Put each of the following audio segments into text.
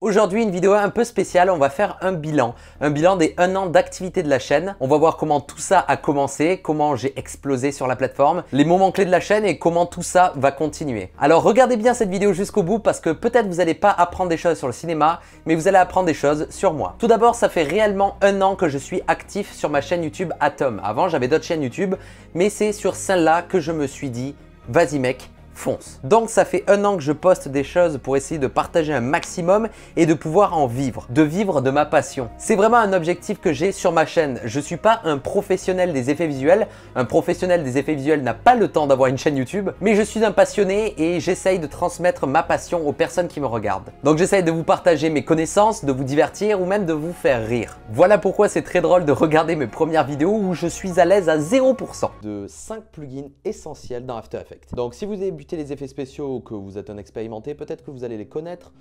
Aujourd'hui, une vidéo un peu spéciale, on va faire un bilan des 1 an d'activité de la chaîne. On va voir comment tout ça a commencé, comment j'ai explosé sur la plateforme, les moments clés de la chaîne et comment tout ça va continuer. Alors regardez bien cette vidéo jusqu'au bout parce que peut-être vous n'allez pas apprendre des choses sur le cinéma, mais vous allez apprendre des choses sur moi. Tout d'abord, ça fait réellement 1 an que je suis actif sur ma chaîne YouTube Atom. Avant, j'avais d'autres chaînes YouTube, mais c'est sur celle-là que je me suis dit, vas-y mec, fonce. Donc ça fait 1 an que je poste des choses pour essayer de partager un maximum et de pouvoir en vivre, de vivre de ma passion. C'est vraiment un objectif que j'ai sur ma chaîne. Je suis pas un professionnel des effets visuels. Un professionnel des effets visuels n'a pas le temps d'avoir une chaîne YouTube, mais je suis un passionné et j'essaye de transmettre ma passion aux personnes qui me regardent. Donc j'essaye de vous partager mes connaissances, de vous divertir ou même de vous faire rire. Voilà pourquoi c'est très drôle de regarder mes premières vidéos où je suis à l'aise à 0%. De 5 plugins essentiels dans After Effects. Donc si vous avez les effets spéciaux, que vous êtes un expérimenté, peut-être que vous allez les connaître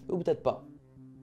ou peut-être pas.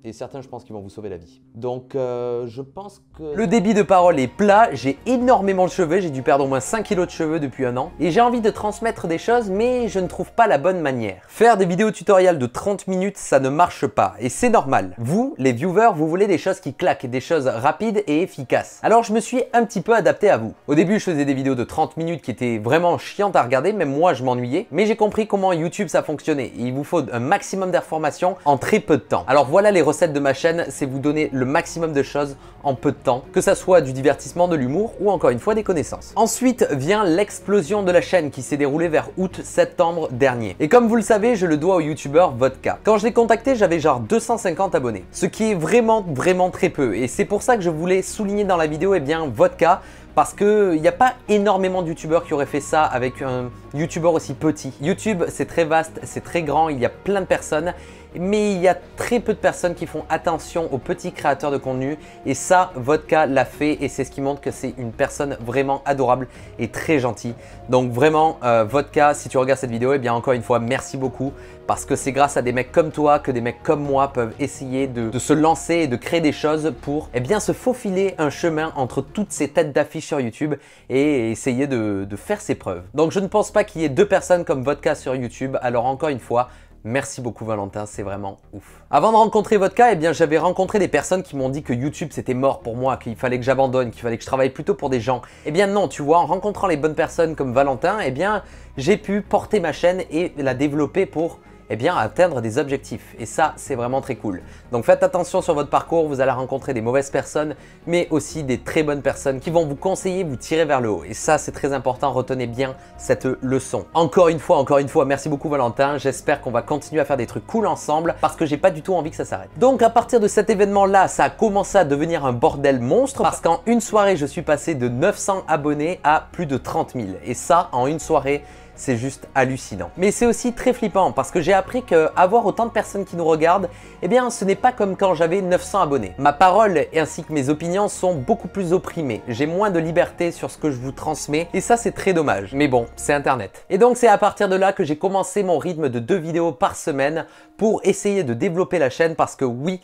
Et certains, je pense qu'ils vont vous sauver la vie. Donc, je pense que... Le débit de parole est plat, j'ai énormément de cheveux, j'ai dû perdre au moins 5 kilos de cheveux depuis 1 an. Et j'ai envie de transmettre des choses, mais je ne trouve pas la bonne manière. Faire des vidéos tutoriels de 30 minutes, ça ne marche pas. Et c'est normal. Vous, les viewers, vous voulez des choses qui claquent, des choses rapides et efficaces. Alors, je me suis un petit peu adapté à vous. Au début, je faisais des vidéos de 30 minutes qui étaient vraiment chiantes à regarder, même moi, je m'ennuyais. Mais j'ai compris comment YouTube, ça fonctionnait. Il vous faut un maximum d'informations en très peu de temps. Alors voilà les recettes de ma chaîne, c'est vous donner le maximum de choses en peu de temps, que ça soit du divertissement, de l'humour ou encore une fois des connaissances. Ensuite vient l'explosion de la chaîne qui s'est déroulée vers août-septembre dernier. Et comme vous le savez, je le dois au youtubeur Vodka. Quand je l'ai contacté, j'avais genre 250 abonnés, ce qui est vraiment très peu. Et c'est pour ça que je voulais souligner dans la vidéo, Vodka, parce qu'il n'y a pas énormément de youtubeurs qui auraient fait ça avec un youtubeur aussi petit. YouTube, c'est très vaste, c'est très grand, il y a plein de personnes, mais il y a très peu de personnes qui font attention aux petits créateurs de contenu. Et ça, Vodka l'a fait et c'est ce qui montre que c'est une personne vraiment adorable et très gentille. Donc vraiment, Vodka, si tu regardes cette vidéo, encore une fois, merci beaucoup. Parce que c'est grâce à des mecs comme toi que des mecs comme moi peuvent essayer de se lancer et de créer des choses pour se faufiler un chemin entre toutes ces têtes d'affiche sur YouTube et essayer de faire ses preuves. Donc je ne pense pas qu'il y ait 2 personnes comme Vodka sur YouTube. Alors encore une fois, merci beaucoup Valentin, c'est vraiment ouf. Avant de rencontrer Vodka, j'avais rencontré des personnes qui m'ont dit que YouTube c'était mort pour moi, qu'il fallait que j'abandonne, qu'il fallait que je travaille plutôt pour des gens. Non, tu vois, en rencontrant les bonnes personnes comme Valentin, j'ai pu porter ma chaîne et la développer pour atteindre des objectifs. Et ça, c'est vraiment très cool. Donc faites attention sur votre parcours, vous allez rencontrer des mauvaises personnes, mais aussi des très bonnes personnes qui vont vous conseiller, vous tirer vers le haut. Et ça, c'est très important, retenez bien cette leçon. Encore une fois, merci beaucoup Valentin. J'espère qu'on va continuer à faire des trucs cool ensemble parce que j'ai pas du tout envie que ça s'arrête. Donc à partir de cet événement-là, ça a commencé à devenir un bordel monstre parce qu'en une soirée, je suis passé de 900 abonnés à plus de 30 000. Et ça, en une soirée, c'est juste hallucinant. Mais c'est aussi très flippant parce que j'ai appris qu'avoir autant de personnes qui nous regardent, ce n'est pas comme quand j'avais 900 abonnés. Ma parole ainsi que mes opinions sont beaucoup plus opprimées. J'ai moins de liberté sur ce que je vous transmets et ça c'est très dommage. Mais bon, c'est internet. Et donc c'est à partir de là que j'ai commencé mon rythme de 2 vidéos par semaine pour essayer de développer la chaîne parce que oui,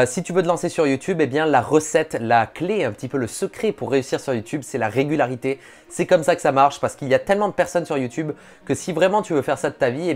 si tu veux te lancer sur YouTube, la recette, la clé, un petit peu le secret pour réussir sur YouTube, c'est la régularité. C'est comme ça que ça marche parce qu'il y a tellement de personnes sur YouTube que si vraiment tu veux faire ça de ta vie,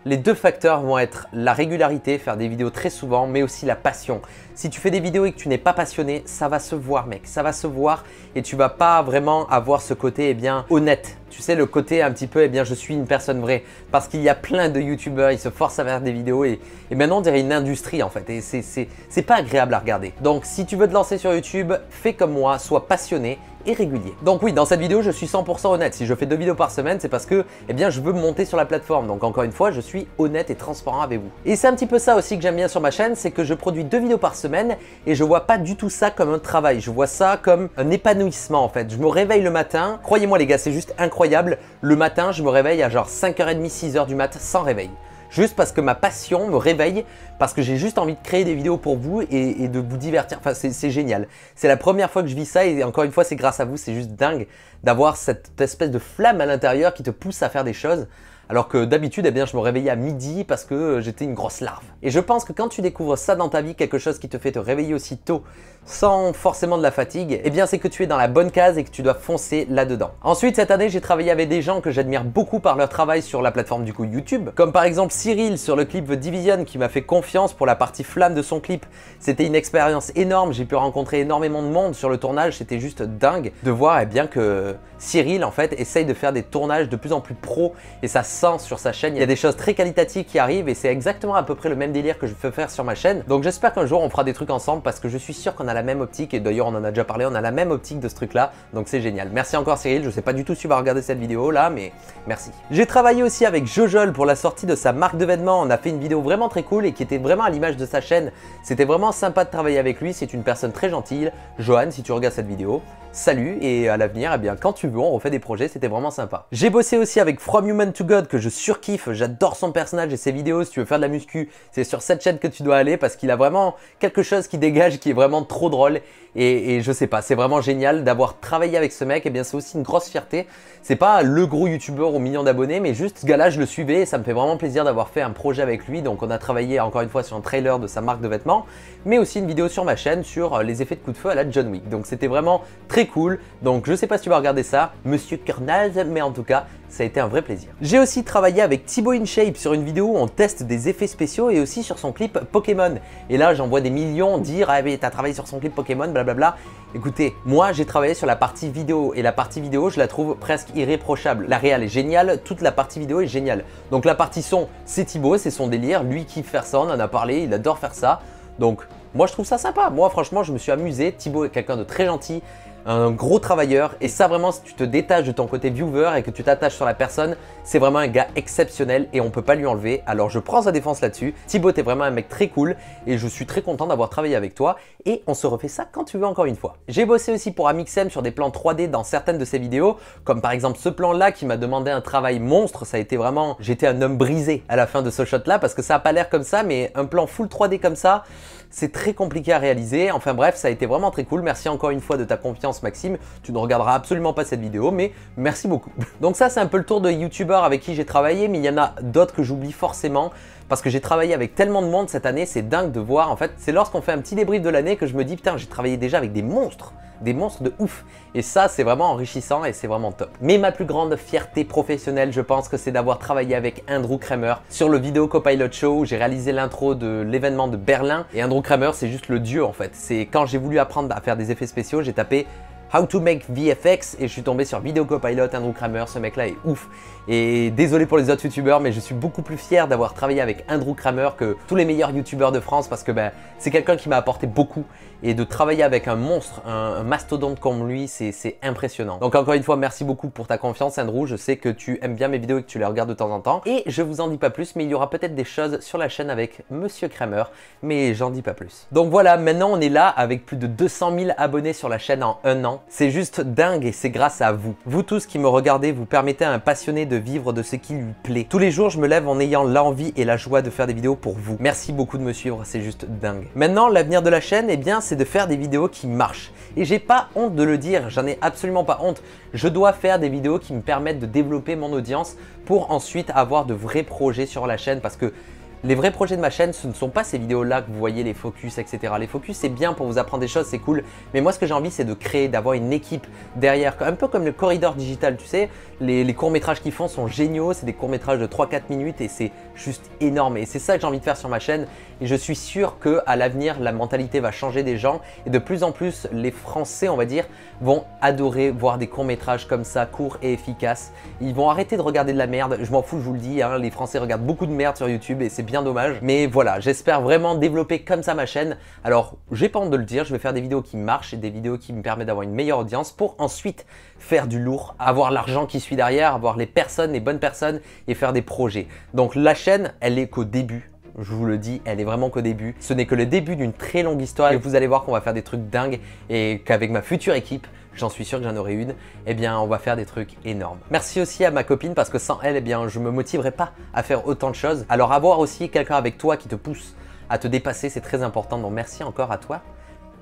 les 2 facteurs vont être la régularité, faire des vidéos très souvent, mais aussi la passion. Si tu fais des vidéos et que tu n'es pas passionné, ça va se voir mec, ça va se voir et tu vas pas vraiment avoir ce côté honnête. Tu sais, le côté un petit peu, je suis une personne vraie. Parce qu'il y a plein de youtubeurs, ils se forcent à faire des vidéos et maintenant on dirait une industrie en fait. Et c'est pas agréable à regarder. Donc si tu veux te lancer sur YouTube, fais comme moi, sois passionné et régulier. Donc oui, dans cette vidéo, je suis 100% honnête. Si je fais 2 vidéos par semaine, c'est parce que je veux monter sur la plateforme. Donc encore une fois, je suis honnête et transparent avec vous. Et c'est un petit peu ça aussi que j'aime bien sur ma chaîne, c'est que je produis 2 vidéos par semaine et je vois pas du tout ça comme un travail. Je vois ça comme un épanouissement en fait. Je me réveille le matin, croyez-moi les gars, c'est juste incroyable. Le matin, je me réveille à genre 5h30, 6h du mat sans réveil. Juste parce que ma passion me réveille, parce que j'ai juste envie de créer des vidéos pour vous et de vous divertir. Enfin, c'est génial. C'est la première fois que je vis ça et encore une fois, c'est grâce à vous. C'est juste dingue d'avoir cette espèce de flamme à l'intérieur qui te pousse à faire des choses. alors que d'habitude, eh bien, je me réveillais à midi parce que j'étais une grosse larve. Et je pense que quand tu découvres ça dans ta vie, quelque chose qui te fait te réveiller aussi tôt, sans forcément de la fatigue, eh bien c'est que tu es dans la bonne case et que tu dois foncer là-dedans. Ensuite, cette année, j'ai travaillé avec des gens que j'admire beaucoup par leur travail sur la plateforme du coup YouTube, comme par exemple Cyril sur le clip The Division qui m'a fait confiance pour la partie flamme de son clip. C'était une expérience énorme, j'ai pu rencontrer énormément de monde sur le tournage, c'était juste dingue de voir bien que Cyril en fait essaye de faire des tournages de plus en plus pro et ça sent sur sa chaîne. Il y a des choses très qualitatives qui arrivent et c'est exactement à peu près le même délire que je veux faire sur ma chaîne. Donc j'espère qu'un jour on fera des trucs ensemble parce que je suis sûr qu'on a la même optique et d'ailleurs on en a déjà parlé, on a la même optique de ce truc là, donc c'est génial. Merci encore Cyril, je sais pas du tout si tu vas regarder cette vidéo là, mais merci. J'ai travaillé aussi avec Jojol pour la sortie de sa marque de vêtements, on a fait une vidéo vraiment très cool et qui était vraiment à l'image de sa chaîne. C'était vraiment sympa de travailler avec lui, c'est une personne très gentille. Johan, si tu regardes cette vidéo, salut et à l'avenir, eh bien quand tu veux, on refait des projets, c'était vraiment sympa. J'ai bossé aussi avec From Human to God que je surkiffe, j'adore son personnage et ses vidéos. Si tu veux faire de la muscu, c'est sur cette chaîne que tu dois aller parce qu'il a vraiment quelque chose qui dégage qui est vraiment trop drôle et je sais pas, c'est vraiment génial d'avoir travaillé avec ce mec. Et bien c'est aussi une grosse fierté, c'est pas le gros youtubeur aux millions d'abonnés, mais juste ce gars-là je le suivais et ça me fait vraiment plaisir d'avoir fait un projet avec lui. Donc on a travaillé encore une fois sur un trailer de sa marque de vêtements, mais aussi une vidéo sur ma chaîne sur les effets de coup de feu à la John Wick. Donc c'était vraiment très cool. Donc je sais pas si tu vas regarder ça, Monsieur Kernaz, mais en tout cas, ça a été un vrai plaisir. J'ai aussi travaillé avec Thibaut InShape sur une vidéo où on teste des effets spéciaux et aussi sur son clip Pokémon. Et là, j'en vois des millions dire « Ah mais t'as travaillé sur son clip Pokémon, blablabla ». Écoutez, moi j'ai travaillé sur la partie vidéo et la partie vidéo, je la trouve presque irréprochable. La réal est géniale, toute la partie vidéo est géniale. Donc la partie son, c'est Thibaut, c'est son délire, lui kiffe faire ça, on en a parlé, il adore faire ça. Donc moi je trouve ça sympa, moi franchement je me suis amusé. Thibaut est quelqu'un de très gentil, un gros travailleur et ça vraiment si tu te détaches de ton côté viewer et que tu t'attaches sur la personne, c'est vraiment un gars exceptionnel et on peut pas lui enlever. Alors je prends sa défense là-dessus. Thibaut t'es vraiment un mec très cool et je suis très content d'avoir travaillé avec toi et on se refait ça quand tu veux encore une fois. J'ai bossé aussi pour Amixem sur des plans 3D dans certaines de ses vidéos, comme par exemple ce plan là qui m'a demandé un travail monstre. Ça a été vraiment, j'étais un homme brisé à la fin de ce shot là parce que ça a pas l'air comme ça, mais un plan full 3D comme ça, c'est très compliqué à réaliser. Enfin bref, ça a été vraiment très cool. Merci encore une fois de ta confiance Maxime. Tu ne regarderas absolument pas cette vidéo, mais merci beaucoup. Donc ça, c'est un peu le tour de youtubeurs avec qui j'ai travaillé, mais il y en a d'autres que j'oublie forcément parce que j'ai travaillé avec tellement de monde cette année. C'est dingue de voir. En fait, c'est lorsqu'on fait un petit débrief de l'année que je me dis putain, j'ai travaillé déjà avec des monstres de ouf. Et ça, c'est vraiment enrichissant et c'est vraiment top. Mais ma plus grande fierté professionnelle, je pense que c'est d'avoir travaillé avec Andrew Kramer sur le Video Copilot Show où j'ai réalisé l'intro de l'événement de Berlin. Et Andrew Kramer, c'est juste le dieu en fait. C'est quand j'ai voulu apprendre à faire des effets spéciaux, j'ai tapé How to make VFX et je suis tombé sur Video Copilot, Andrew Kramer, ce mec là est ouf. Et désolé pour les autres youtubeurs, mais je suis beaucoup plus fier d'avoir travaillé avec Andrew Kramer que tous les meilleurs youtubeurs de France parce que c'est quelqu'un qui m'a apporté beaucoup et de travailler avec un monstre, un mastodonte comme lui, c'est impressionnant. Donc encore une fois, merci beaucoup pour ta confiance Andrew, je sais que tu aimes bien mes vidéos et que tu les regardes de temps en temps. Et je vous en dis pas plus, mais il y aura peut-être des choses sur la chaîne avec Monsieur Kramer, mais j'en dis pas plus. Donc voilà, maintenant on est là avec plus de 200 000 abonnés sur la chaîne en un an. C'est juste dingue et c'est grâce à vous. Vous tous qui me regardez, vous permettez à un passionné de vivre de ce qui lui plaît. Tous les jours, je me lève en ayant l'envie et la joie de faire des vidéos pour vous. Merci beaucoup de me suivre, c'est juste dingue. Maintenant, l'avenir de la chaîne, eh bien, c'est de faire des vidéos qui marchent. Et j'ai pas honte de le dire, j'en ai absolument pas honte. Je dois faire des vidéos qui me permettent de développer mon audience pour ensuite avoir de vrais projets sur la chaîne parce que les vrais projets de ma chaîne, ce ne sont pas ces vidéos-là que vous voyez, les focus, etc. Les focus, c'est bien pour vous apprendre des choses, c'est cool. Mais moi, ce que j'ai envie, c'est de créer, d'avoir une équipe derrière. Un peu comme le corridor digital, tu sais. Les courts-métrages qu'ils font sont géniaux. C'est des courts-métrages de 3-4 minutes et c'est juste énorme. Et c'est ça que j'ai envie de faire sur ma chaîne. Et je suis sûr qu'à l'avenir, la mentalité va changer des gens. Et de plus en plus, les Français, on va dire, vont adorer voir des courts-métrages comme ça, courts et efficaces. Ils vont arrêter de regarder de la merde. Je m'en fous, je vous le dis. Hein, les Français regardent beaucoup de merde sur YouTube et c'est bien dommage. Mais voilà, j'espère vraiment développer comme ça ma chaîne. Alors, j'ai pas honte de le dire, je vais faire des vidéos qui marchent et des vidéos qui me permettent d'avoir une meilleure audience pour ensuite faire du lourd, avoir l'argent qui suit derrière, avoir les personnes, les bonnes personnes et faire des projets. Donc la chaîne, elle est qu'au début. Je vous le dis, elle est vraiment qu'au début. Ce n'est que le début d'une très longue histoire et vous allez voir qu'on va faire des trucs dingues et qu'avec ma future équipe, j'en suis sûr que j'en aurai une, eh bien on va faire des trucs énormes. Merci aussi à ma copine parce que sans elle, eh bien je me motiverais pas à faire autant de choses. Alors avoir aussi quelqu'un avec toi qui te pousse à te dépasser, c'est très important. Donc merci encore à toi,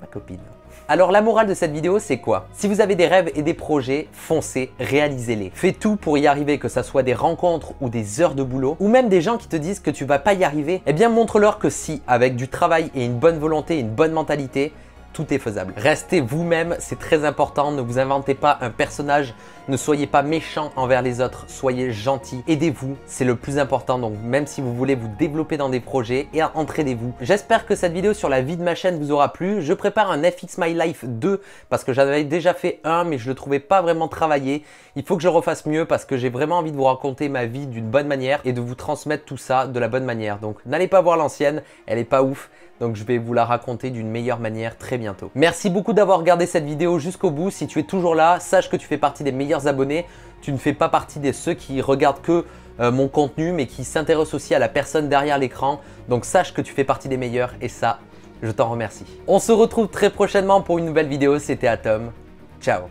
ma copine. Alors la morale de cette vidéo, c'est quoi? Si vous avez des rêves et des projets, foncez, réalisez-les. Fais tout pour y arriver, que ça soit des rencontres ou des heures de boulot, ou même des gens qui te disent que tu vas pas y arriver, eh bien montre-leur que si, avec du travail et une bonne volonté, une bonne mentalité, tout est faisable. Restez vous-même, c'est très important. Ne vous inventez pas un personnage. Ne soyez pas méchant envers les autres. Soyez gentil. Aidez-vous, c'est le plus important. Donc même si vous voulez vous développer dans des projets, et entraînez-vous. J'espère que cette vidéo sur la vie de ma chaîne vous aura plu. Je prépare un FX My Life 2 parce que j'en avais déjà fait un, mais je le trouvais pas vraiment travaillé. Il faut que je refasse mieux parce que j'ai vraiment envie de vous raconter ma vie d'une bonne manière et de vous transmettre tout ça de la bonne manière. Donc n'allez pas voir l'ancienne, elle est pas ouf. Donc je vais vous la raconter d'une meilleure manière très bientôt. Merci beaucoup d'avoir regardé cette vidéo jusqu'au bout. Si tu es toujours là, sache que tu fais partie des meilleurs abonnés. Tu ne fais pas partie de ceux qui regardent que mon contenu, mais qui s'intéressent aussi à la personne derrière l'écran. Donc sache que tu fais partie des meilleurs et ça, je t'en remercie. On se retrouve très prochainement pour une nouvelle vidéo. C'était Atom. Ciao.